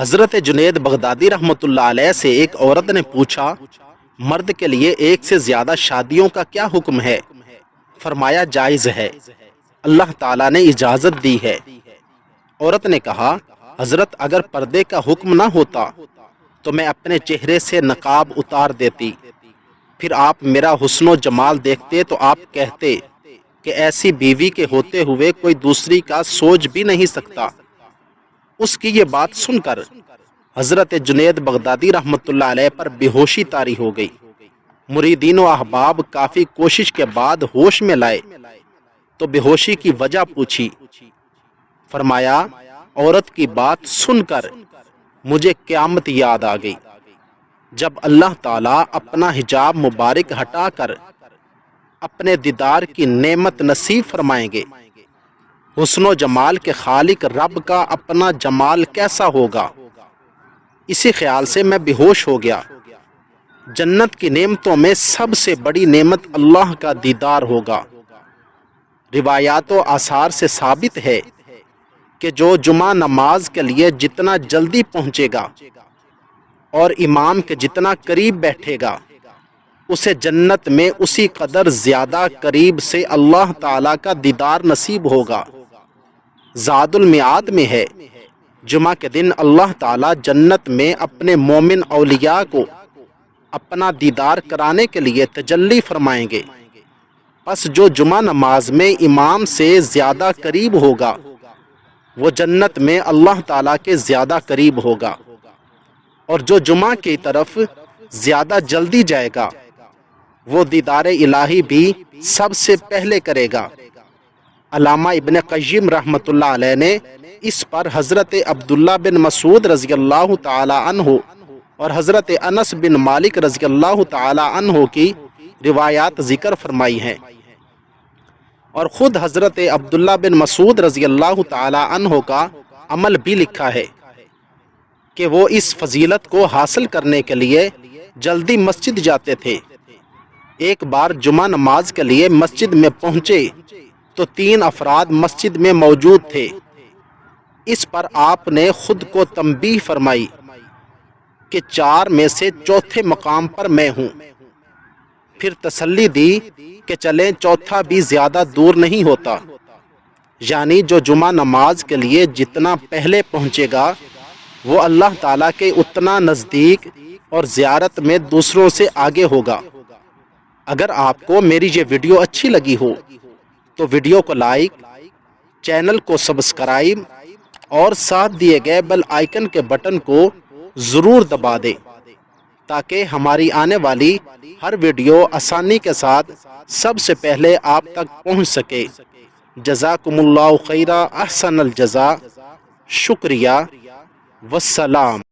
حضرت جنید بغدادی رحمۃ اللہ علیہ سے ایک عورت نے پوچھا، مرد کے لیے ایک سے زیادہ شادیوں کا کیا حکم ہے؟ فرمایا جائز ہے، اللہ تعالیٰ نے اجازت دی ہے۔ عورت نے کہا، حضرت اگر پردے کا حکم نہ ہوتا تو میں اپنے چہرے سے نقاب اتار دیتی، پھر آپ میرا حسن و جمال دیکھتے تو آپ کہتے کہ ایسی بیوی کے ہوتے ہوئے کوئی دوسری کا سوچ بھی نہیں سکتا۔ اس کی یہ بات سن کر حضرت جنید بغدادی رحمۃ اللہ علیہ پر بے ہوشی طاری ہو گئی۔ مریدین و احباب کافی کوشش کے بعد ہوش میں لائے تو بے ہوشی کی وجہ پوچھی۔ فرمایا، عورت کی بات سن کر مجھے قیامت یاد آ گئی، جب اللہ تعالیٰ اپنا حجاب مبارک ہٹا کر اپنے دیدار کی نعمت نصیب فرمائیں گے۔ حسن و جمال کے خالق رب کا اپنا جمال کیسا ہوگا؟ اسی خیال سے میں بے ہوش ہو گیا۔ جنت کی نعمتوں میں سب سے بڑی نعمت اللہ کا دیدار ہوگا۔ روایات و آثار سے ثابت ہے کہ جو جمعہ نماز کے لیے جتنا جلدی پہنچے گا اور امام کے جتنا قریب بیٹھے گا، اسے جنت میں اسی قدر زیادہ قریب سے اللہ تعالیٰ کا دیدار نصیب ہوگا۔ زاد المعاد میں ہے، جمعہ کے دن اللہ تعالیٰ جنت میں اپنے مومن اولیاء کو اپنا دیدار کرانے کے لیے تجلی فرمائیں گے۔ پس جو جمعہ نماز میں امام سے زیادہ قریب ہوگا وہ جنت میں اللہ تعالیٰ کے زیادہ قریب ہوگا، اور جو جمعہ کی طرف زیادہ جلدی جائے گا وہ دیدار الہی بھی سب سے پہلے کرے گا۔ علامہ ابن قیم رحمۃ اللہ علیہ نے اس پر حضرت عبداللہ بن مسعود رضی اللہ تعالی عنہ اور حضرت انس بن مالک رضی اللہ تعالی عنہ کی روایات ذکر فرمائی ہیں، اور خود حضرت عبداللہ بن مسعود رضی اللہ تعالی عنہ کا عمل بھی لکھا ہے کہ وہ اس فضیلت کو حاصل کرنے کے لیے جلدی مسجد جاتے تھے۔ ایک بار جمعہ نماز کے لیے مسجد میں پہنچے تو 3 افراد مسجد میں موجود تھے۔ اس پر آپ نے خود کو تنبیہ فرمائی کہ 4 میں سے چوتھے مقام پر میں ہوں، پھر تسلی دی کہ چلیں چوتھا بھی زیادہ دور نہیں ہوتا، یعنی جو جمعہ نماز کے لیے جتنا پہلے پہنچے گا وہ اللہ تعالیٰ کے اتنا نزدیک اور زیارت میں دوسروں سے آگے ہوگا۔ اگر آپ کو میری یہ ویڈیو اچھی لگی ہو تو ویڈیو کو لائک، چینل کو سبسکرائب اور ساتھ دیے گئے بیل آئیکن کے بٹن کو ضرور دبا دیں تاکہ ہماری آنے والی ہر ویڈیو آسانی کے ساتھ سب سے پہلے آپ تک پہنچ سکے۔ جزاکم اللہ خیرا، احسن الجزا، شکریہ، والسلام۔